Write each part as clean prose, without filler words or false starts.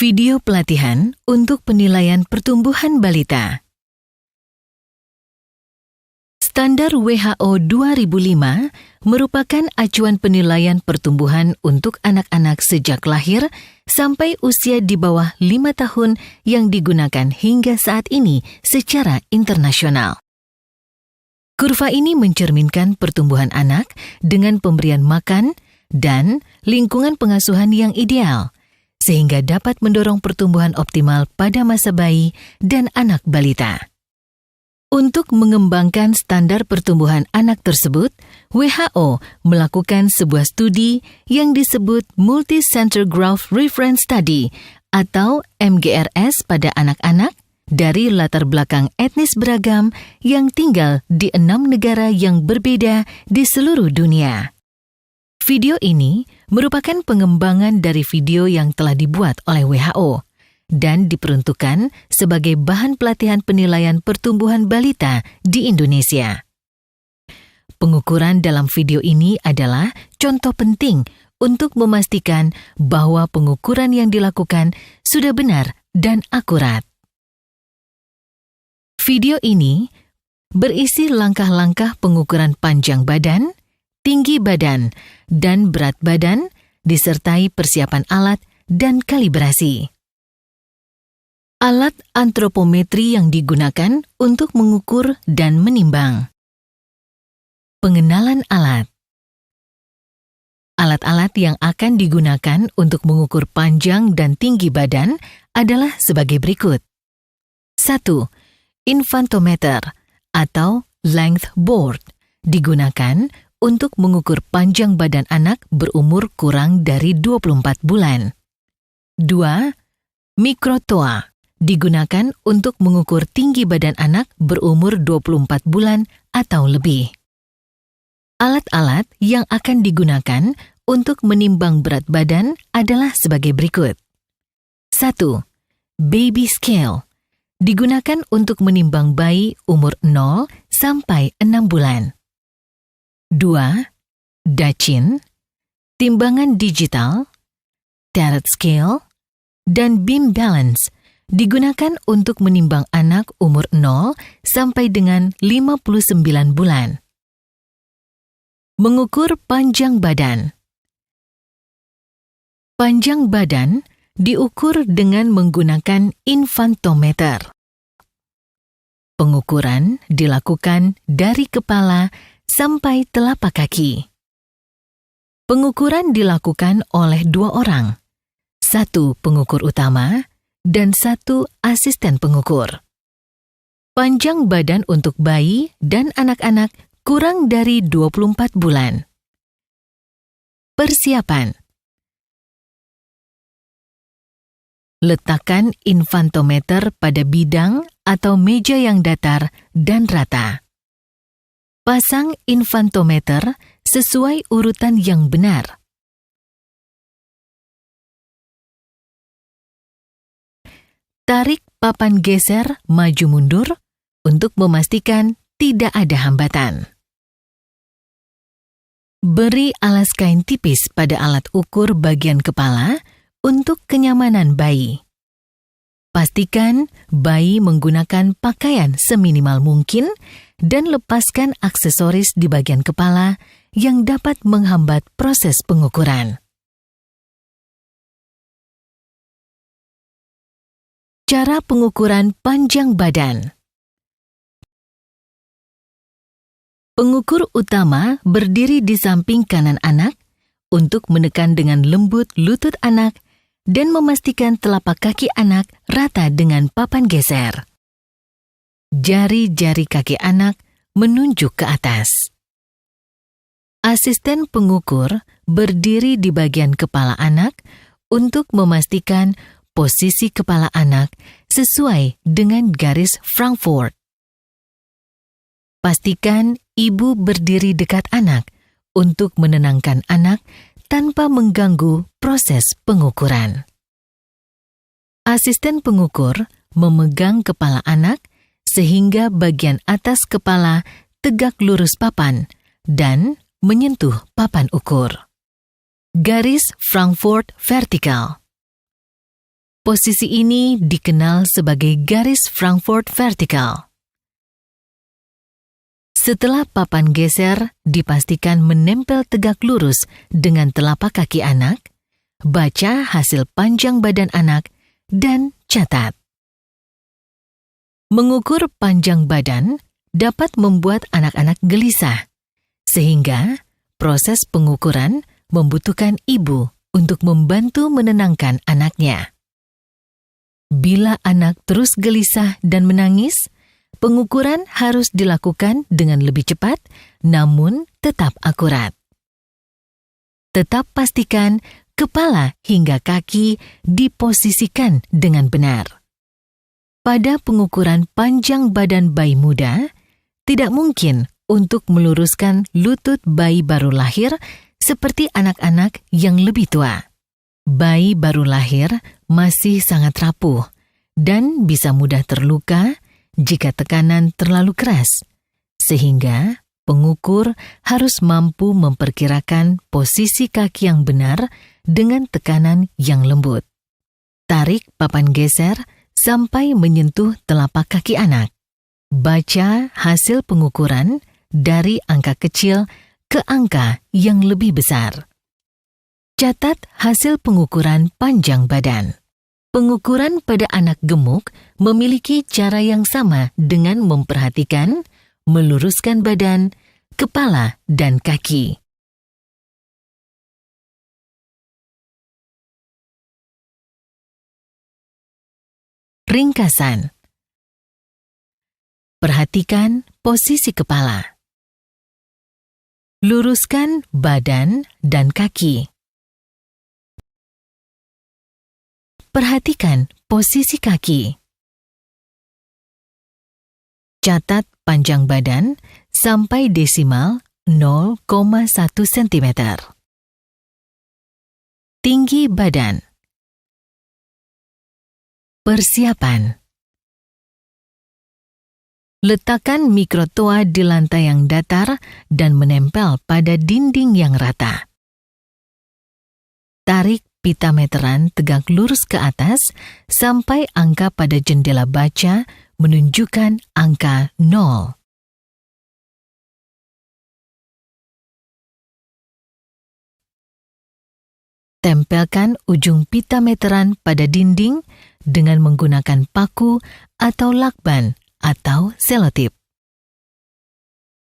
Video pelatihan untuk penilaian pertumbuhan balita. Standar WHO 2005 merupakan acuan penilaian pertumbuhan untuk anak-anak sejak lahir sampai usia di bawah 5 tahun yang digunakan hingga saat ini secara internasional. Kurva ini mencerminkan pertumbuhan anak dengan pemberian makan dan lingkungan pengasuhan yang ideal, sehingga dapat mendorong pertumbuhan optimal pada masa bayi dan anak balita. Untuk mengembangkan standar pertumbuhan anak tersebut, WHO melakukan sebuah studi yang disebut Multi-Center Growth Reference Study atau MGRS pada anak-anak dari latar belakang etnis beragam yang tinggal di 6 negara yang berbeda di seluruh dunia. Video ini merupakan pengembangan dari video yang telah dibuat oleh WHO dan diperuntukkan sebagai bahan pelatihan penilaian pertumbuhan balita di Indonesia. Pengukuran dalam video ini adalah contoh penting untuk memastikan bahwa pengukuran yang dilakukan sudah benar dan akurat. Video ini berisi langkah-langkah pengukuran panjang badan, tinggi badan, dan berat badan, disertai persiapan alat dan kalibrasi. Alat antropometri yang digunakan untuk mengukur dan menimbang. Pengenalan alat. Alat-alat yang akan digunakan untuk mengukur panjang dan tinggi badan adalah sebagai berikut. 1. Infantometer atau length board digunakan untuk mengukur panjang badan anak berumur kurang dari 24 bulan. 2. Mikrotoa digunakan untuk mengukur tinggi badan anak berumur 24 bulan atau lebih. Alat-alat yang akan digunakan untuk menimbang berat badan adalah sebagai berikut. 1. Baby scale digunakan untuk menimbang bayi umur 0 sampai 6 bulan. 2. Dachin, timbangan digital, Tarot scale, dan beam balance digunakan untuk menimbang anak umur 0 sampai dengan 59 bulan. Mengukur panjang badan. Panjang badan diukur dengan menggunakan infantometer. Pengukuran dilakukan dari kepala sampai telapak kaki. Pengukuran dilakukan oleh 2 orang, 1 pengukur utama dan 1 asisten pengukur. Panjang badan untuk bayi dan anak-anak kurang dari 24 bulan. Persiapan. Letakkan infantometer pada bidang atau meja yang datar dan rata. Pasang infantometer sesuai urutan yang benar. Tarik papan geser maju mundur untuk memastikan tidak ada hambatan. Beri alas kain tipis pada alat ukur bagian kepala untuk kenyamanan bayi. Pastikan bayi menggunakan pakaian seminimal mungkin dan lepaskan aksesoris di bagian kepala yang dapat menghambat proses pengukuran. Cara pengukuran panjang badan. Pengukur utama berdiri di samping kanan anak untuk menekan dengan lembut lutut anak dan memastikan telapak kaki anak rata dengan papan geser. Jari-jari kaki anak menunjuk ke atas. Asisten pengukur berdiri di bagian kepala anak untuk memastikan posisi kepala anak sesuai dengan garis Frankfurt. Pastikan ibu berdiri dekat anak untuk menenangkan anak tanpa mengganggu proses pengukuran. Asisten pengukur memegang kepala anak sehingga bagian atas kepala tegak lurus papan dan menyentuh papan ukur. Garis Frankfurt vertikal. Posisi ini dikenal sebagai garis Frankfurt vertikal. Setelah papan geser dipastikan menempel tegak lurus dengan telapak kaki anak, baca hasil panjang badan anak dan catat. Mengukur panjang badan dapat membuat anak-anak gelisah, sehingga proses pengukuran membutuhkan ibu untuk membantu menenangkan anaknya. Bila anak terus gelisah dan menangis, pengukuran harus dilakukan dengan lebih cepat, namun tetap akurat. Tetap pastikan kepala hingga kaki diposisikan dengan benar. Pada pengukuran panjang badan bayi muda, tidak mungkin untuk meluruskan lutut bayi baru lahir seperti anak-anak yang lebih tua. Bayi baru lahir masih sangat rapuh dan bisa mudah terluka jika tekanan terlalu keras, sehingga pengukur harus mampu memperkirakan posisi kaki yang benar dengan tekanan yang lembut. Tarik papan geser sampai menyentuh telapak kaki anak. Baca hasil pengukuran dari angka kecil ke angka yang lebih besar. Catat hasil pengukuran panjang badan. Pengukuran pada anak gemuk memiliki cara yang sama dengan memperhatikan, meluruskan badan, kepala, dan kaki. Ringkasan. Perhatikan posisi kepala. Luruskan badan dan kaki. Perhatikan posisi kaki. Catat panjang badan sampai desimal 0,1 cm. Tinggi badan. Persiapan. Letakkan mikrotoa di lantai yang datar dan menempel pada dinding yang rata. Tarik pita meteran tegak lurus ke atas sampai angka pada jendela baca menunjukkan angka 0. Tempelkan ujung pita meteran pada dinding dengan menggunakan paku atau lakban atau selotip.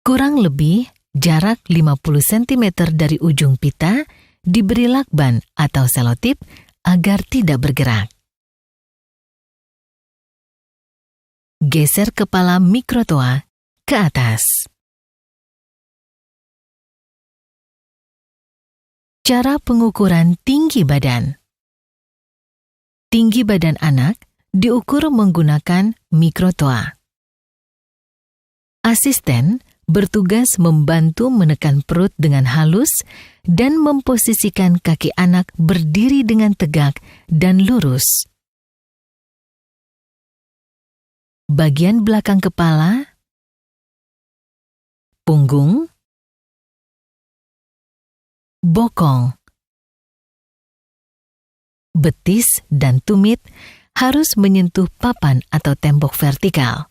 Kurang lebih jarak 50 cm dari ujung pita diberi lakban atau selotip agar tidak bergerak. Geser kepala mikrotoa ke atas. Cara pengukuran tinggi badan. Tinggi badan anak diukur menggunakan mikrotoa. Asisten bertugas membantu menekan perut dengan halus dan memposisikan kaki anak berdiri dengan tegak dan lurus. Bagian belakang kepala, punggung, bokong, betis dan tumit harus menyentuh papan atau tembok vertikal.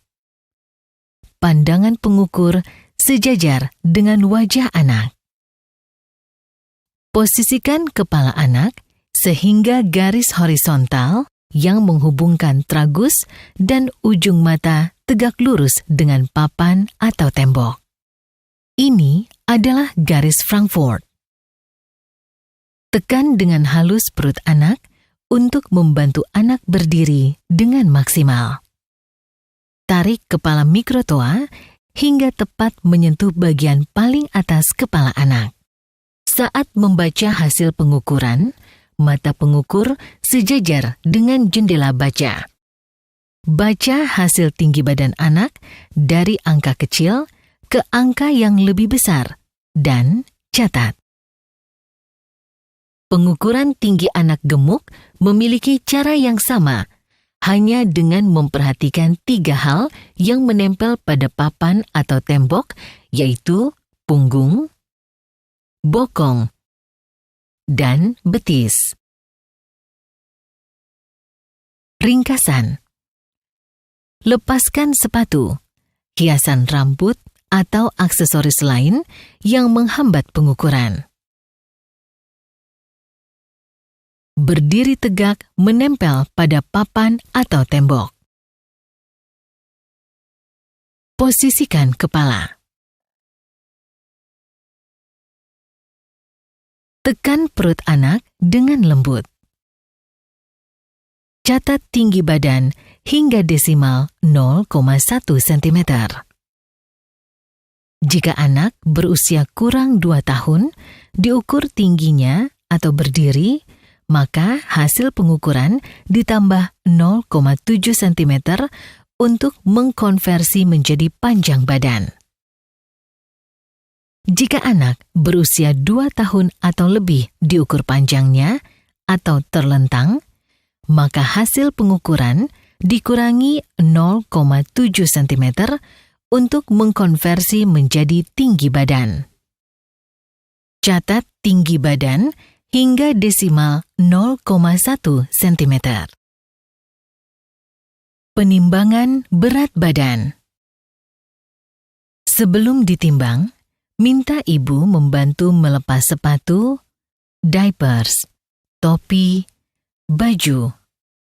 Pandangan pengukur sejajar dengan wajah anak. Posisikan kepala anak sehingga garis horizontal yang menghubungkan tragus dan ujung mata tegak lurus dengan papan atau tembok. Ini adalah garis Frankfurt. Tekan dengan halus perut anak untuk membantu anak berdiri dengan maksimal. Tarik kepala mikrotoa hingga tepat menyentuh bagian paling atas kepala anak. Saat membaca hasil pengukuran, mata pengukur sejajar dengan jendela baca. Baca hasil tinggi badan anak dari angka kecil ke angka yang lebih besar dan catat. Pengukuran tinggi anak gemuk memiliki cara yang sama, hanya dengan memperhatikan 3 hal yang menempel pada papan atau tembok, yaitu punggung, bokong, dan betis. Ringkasan. Lepaskan sepatu, hiasan rambut, atau aksesoris lain yang menghambat pengukuran. Berdiri tegak menempel pada papan atau tembok. Posisikan kepala. Tekan perut anak dengan lembut. Catat tinggi badan hingga desimal 0,1 cm. Jika anak berusia kurang 2 tahun, diukur tingginya atau berdiri, maka hasil pengukuran ditambah 0,7 cm untuk mengkonversi menjadi panjang badan. Jika anak berusia 2 tahun atau lebih diukur panjangnya atau terlentang, maka hasil pengukuran dikurangi 0,7 cm untuk mengkonversi menjadi tinggi badan. Catat tinggi badan hingga desimal 0,1 cm. Penimbangan berat badan. Sebelum ditimbang, minta ibu membantu melepas sepatu, diapers, topi, baju,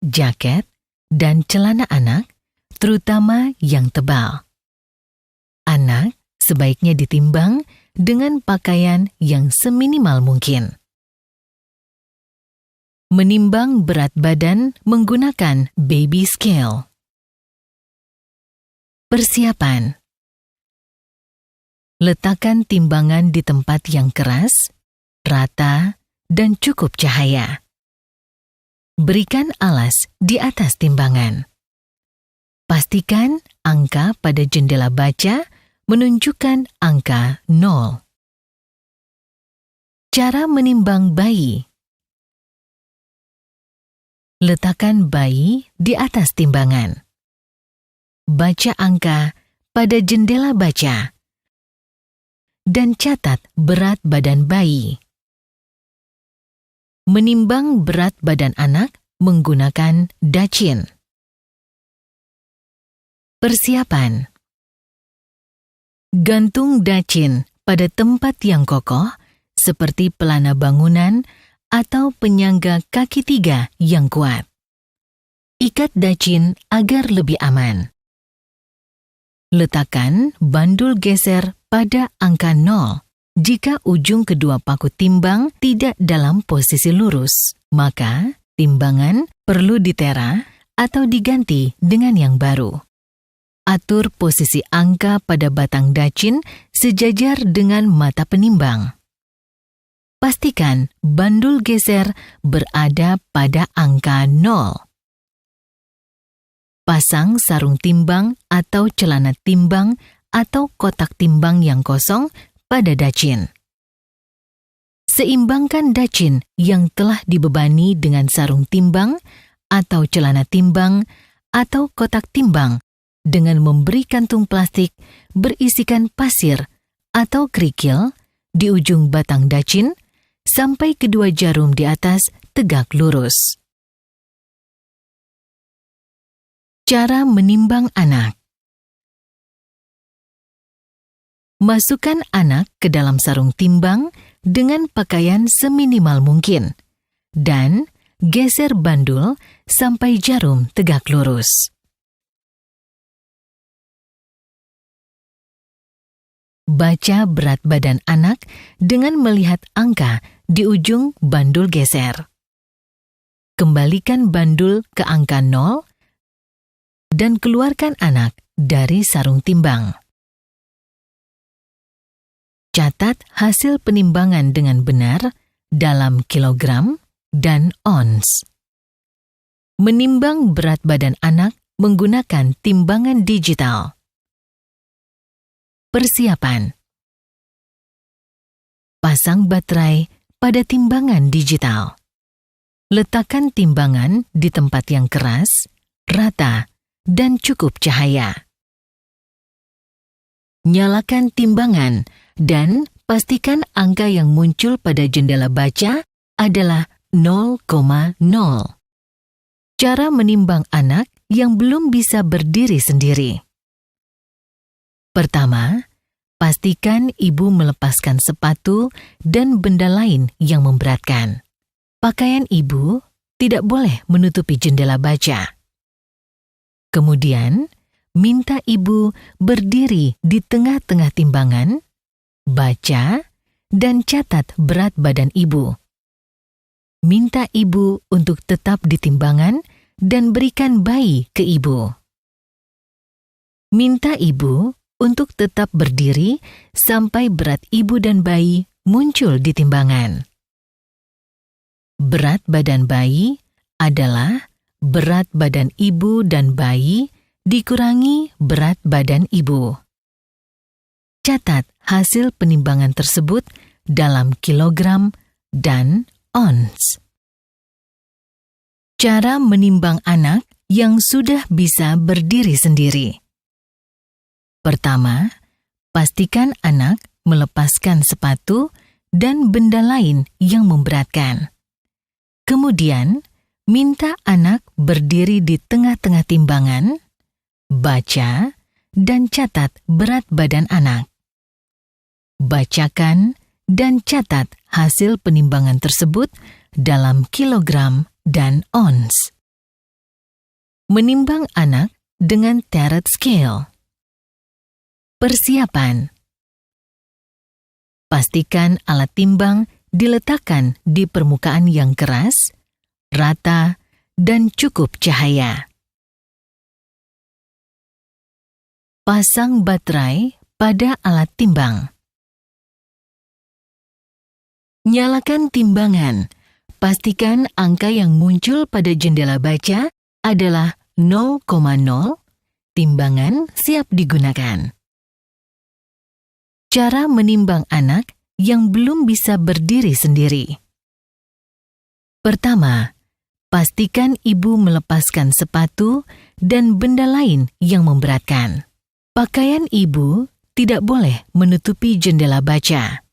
jaket, dan celana anak, terutama yang tebal. Anak sebaiknya ditimbang dengan pakaian yang seminimal mungkin. Menimbang berat badan menggunakan baby scale. Persiapan. Letakkan timbangan di tempat yang keras, rata, dan cukup cahaya. Berikan alas di atas timbangan. Pastikan angka pada jendela baca menunjukkan angka 0. Cara menimbang bayi. Letakkan bayi di atas timbangan. Baca angka pada jendela baca dan catat berat badan bayi. Menimbang berat badan anak menggunakan dacin. Persiapan. Gantung dacin pada tempat yang kokoh seperti pelana bangunan atau penyangga kaki 3 yang kuat. Ikat dacin agar lebih aman. Letakkan bandul geser pada angka 0. Jika ujung kedua paku timbang tidak dalam posisi lurus, maka timbangan perlu ditera atau diganti dengan yang baru. Atur posisi angka pada batang dacin sejajar dengan mata penimbang. Pastikan bandul geser berada pada angka 0. Pasang sarung timbang atau celana timbang atau kotak timbang yang kosong pada dacin. Seimbangkan dacin yang telah dibebani dengan sarung timbang atau celana timbang atau kotak timbang dengan memberi kantung plastik berisikan pasir atau kerikil di ujung batang dacin sampai kedua jarum di atas tegak lurus. Cara menimbang anak. Masukkan anak ke dalam sarung timbang dengan pakaian seminimal mungkin dan geser bandul sampai jarum tegak lurus. Baca berat badan anak dengan melihat angka di ujung bandul geser. Kembalikan bandul ke angka 0 dan keluarkan anak dari sarung timbang. Catat hasil penimbangan dengan benar dalam kilogram dan ons. Menimbang berat badan anak menggunakan timbangan digital. Persiapan. Pasang baterai pada timbangan digital. Letakkan timbangan di tempat yang keras, rata, dan cukup cahaya. Nyalakan timbangan dan pastikan angka yang muncul pada jendela baca adalah 0,0. Cara menimbang anak yang belum bisa berdiri sendiri. Pertama, pastikan ibu melepaskan sepatu dan benda lain yang memberatkan. Pakaian ibu tidak boleh menutupi jendela baja. Kemudian, minta ibu berdiri di tengah-tengah timbangan, baca, dan catat berat badan ibu. Minta ibu untuk tetap di timbangan dan berikan bayi ke ibu. Minta ibu untuk tetap berdiri sampai berat ibu dan bayi muncul di timbangan. Berat badan bayi adalah berat badan ibu dan bayi dikurangi berat badan ibu. Catat hasil penimbangan tersebut dalam kilogram dan ons. Cara menimbang anak yang sudah bisa berdiri sendiri. Pertama, pastikan anak melepaskan sepatu dan benda lain yang memberatkan. Kemudian, minta anak berdiri di tengah-tengah timbangan, baca, dan catat berat badan anak. Bacakan dan catat hasil penimbangan tersebut dalam kilogram dan ons. Menimbang anak dengan Tarot Scale. Persiapan. Pastikan alat timbang diletakkan di permukaan yang keras, rata, dan cukup cahaya. Pasang baterai pada alat timbang. Nyalakan timbangan. Pastikan angka yang muncul pada jendela baca adalah 0,0. Timbangan siap digunakan. Cara menimbang anak yang belum bisa berdiri sendiri. Pertama, pastikan ibu melepaskan sepatu dan benda lain yang memberatkan. Pakaian ibu tidak boleh menutupi jendela baca.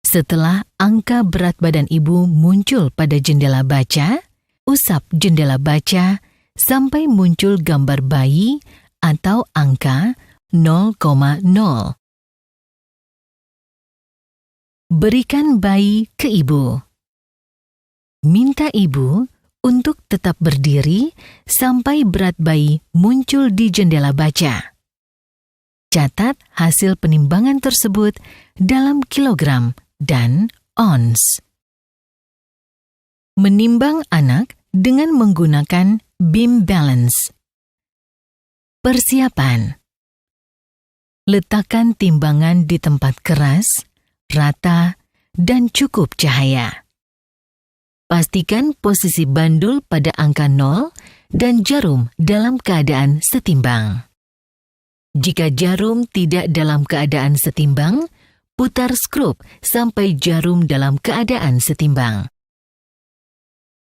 Setelah angka berat badan ibu muncul pada jendela baca, usap jendela baca sampai muncul gambar bayi atau angka 0,0. Berikan bayi ke ibu. Minta ibu untuk tetap berdiri sampai berat bayi muncul di jendela baca. Catat hasil penimbangan tersebut dalam kilogram dan ons. Menimbang anak dengan menggunakan beam balance. Persiapan. Letakkan timbangan di tempat keras, rata, dan cukup cahaya. Pastikan posisi bandul pada angka 0 dan jarum dalam keadaan setimbang. Jika jarum tidak dalam keadaan setimbang, putar skrup sampai jarum dalam keadaan setimbang.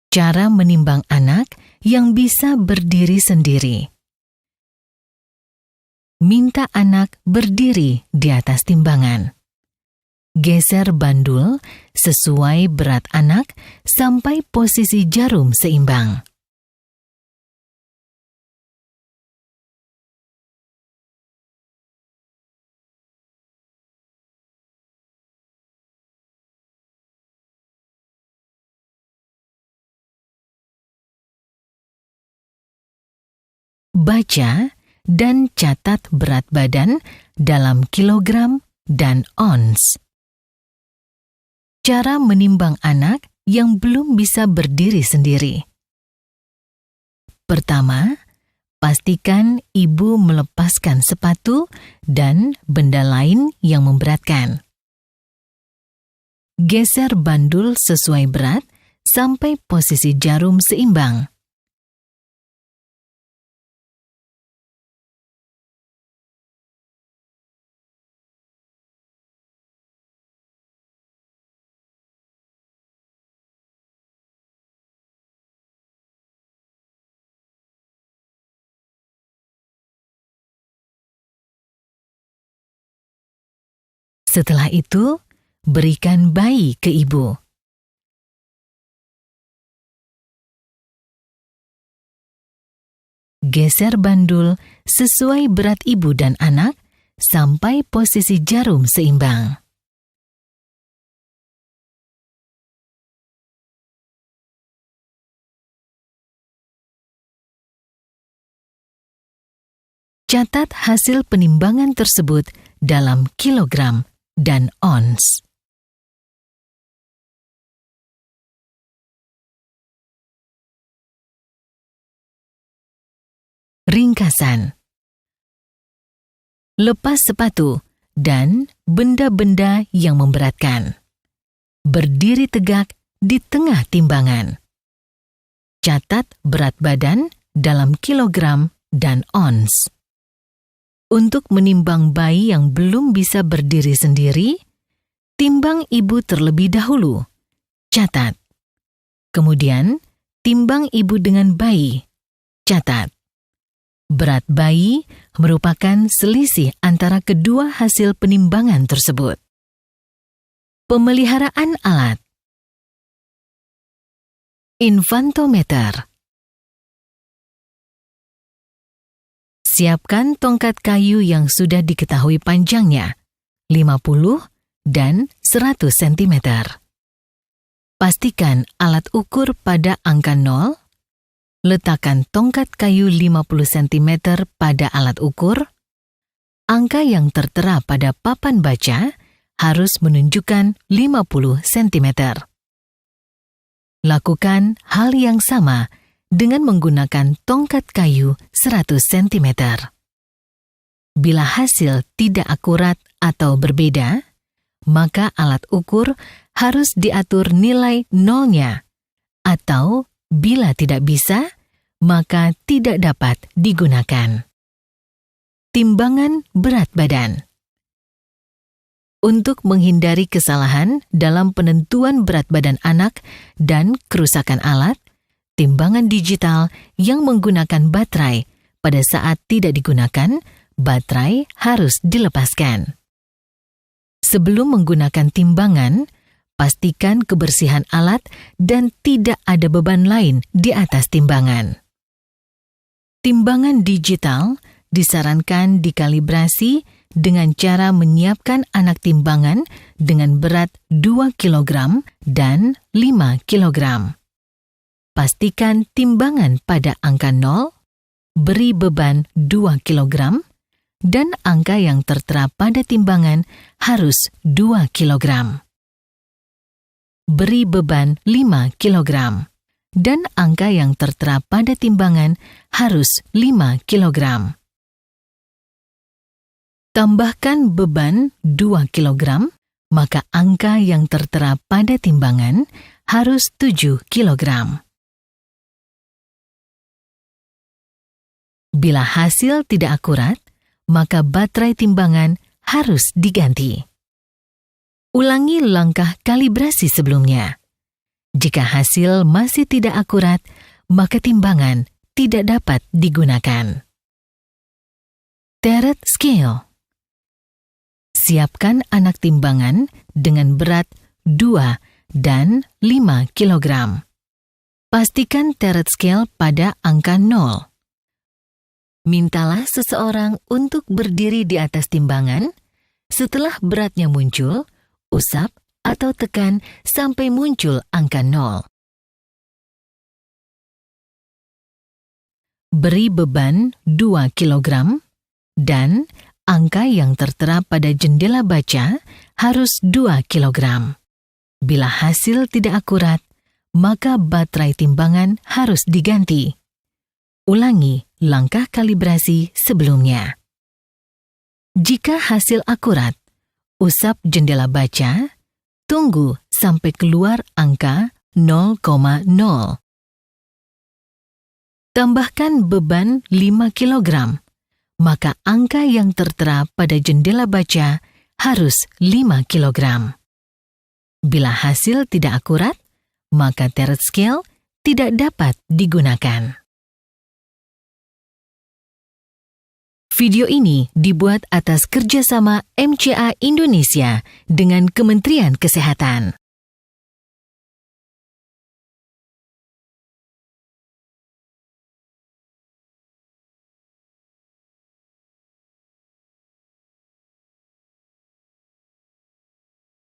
Cara menimbang anak yang bisa berdiri sendiri. Minta anak berdiri di atas timbangan. Geser bandul sesuai berat anak sampai posisi jarum seimbang. Baca dan catat berat badan dalam kilogram dan ons. Cara menimbang anak yang belum bisa berdiri sendiri. Pertama, pastikan ibu melepaskan sepatu dan benda lain yang memberatkan. Geser bandul sesuai berat sampai posisi jarum seimbang. Setelah itu, berikan bayi ke ibu. geser bandul sesuai berat ibu dan anak sampai posisi jarum seimbang. Catat hasil penimbangan tersebut dalam kilogram dan ons. Ringkasan. Lepas sepatu dan benda-benda yang memberatkan. Berdiri tegak di tengah timbangan. Catat berat badan dalam kilogram dan ons. Untuk menimbang bayi yang belum bisa berdiri sendiri, timbang ibu terlebih dahulu. Catat. Kemudian, timbang ibu dengan bayi. Catat. Berat bayi merupakan selisih antara kedua hasil penimbangan tersebut. Pemeliharaan alat. Infantometer. Siapkan tongkat kayu yang sudah diketahui panjangnya, 50 dan 100 cm. Pastikan alat ukur pada angka 0. Letakkan tongkat kayu 50 cm pada alat ukur. Angka yang tertera pada papan baca harus menunjukkan 50 cm. Lakukan hal yang sama dengan menggunakan tongkat kayu 100 cm. Bila hasil tidak akurat atau berbeda, maka alat ukur harus diatur nilai nolnya, atau bila tidak bisa, maka tidak dapat digunakan. Timbangan berat badan. Untuk menghindari kesalahan dalam penentuan berat badan anak dan kerusakan alat, timbangan digital yang menggunakan baterai pada saat tidak digunakan, baterai harus dilepaskan. Sebelum menggunakan timbangan, pastikan kebersihan alat dan tidak ada beban lain di atas timbangan. Timbangan digital disarankan dikalibrasi dengan cara menyiapkan anak timbangan dengan berat 2 kg dan 5 kg. Pastikan timbangan pada angka 0, beri beban 2 kg, dan angka yang tertera pada timbangan harus 2 kg. Beri beban 5 kg, dan angka yang tertera pada timbangan harus 5 kg. Tambahkan beban 2 kg, maka angka yang tertera pada timbangan harus 7 kg. Bila hasil tidak akurat, maka baterai timbangan harus diganti. Ulangi langkah kalibrasi sebelumnya. Jika hasil masih tidak akurat, maka timbangan tidak dapat digunakan. Teret scale. Siapkan anak timbangan dengan berat 2 dan 5 kg. Pastikan teret scale pada angka 0. Mintalah seseorang untuk berdiri di atas timbangan. Setelah beratnya muncul, usap atau tekan sampai muncul angka 0. Beri beban 2 kg dan angka yang tertera pada jendela baca harus 2 kg. Bila hasil tidak akurat, maka baterai timbangan harus diganti. Ulangi langkah kalibrasi sebelumnya. Jika hasil akurat, usap jendela baca, tunggu sampai keluar angka 0,0. Tambahkan beban 5 kg, maka angka yang tertera pada jendela baca harus 5 kg. Bila hasil tidak akurat, maka teret scale tidak dapat digunakan. Video ini dibuat atas kerjasama MCA Indonesia dengan Kementerian Kesehatan.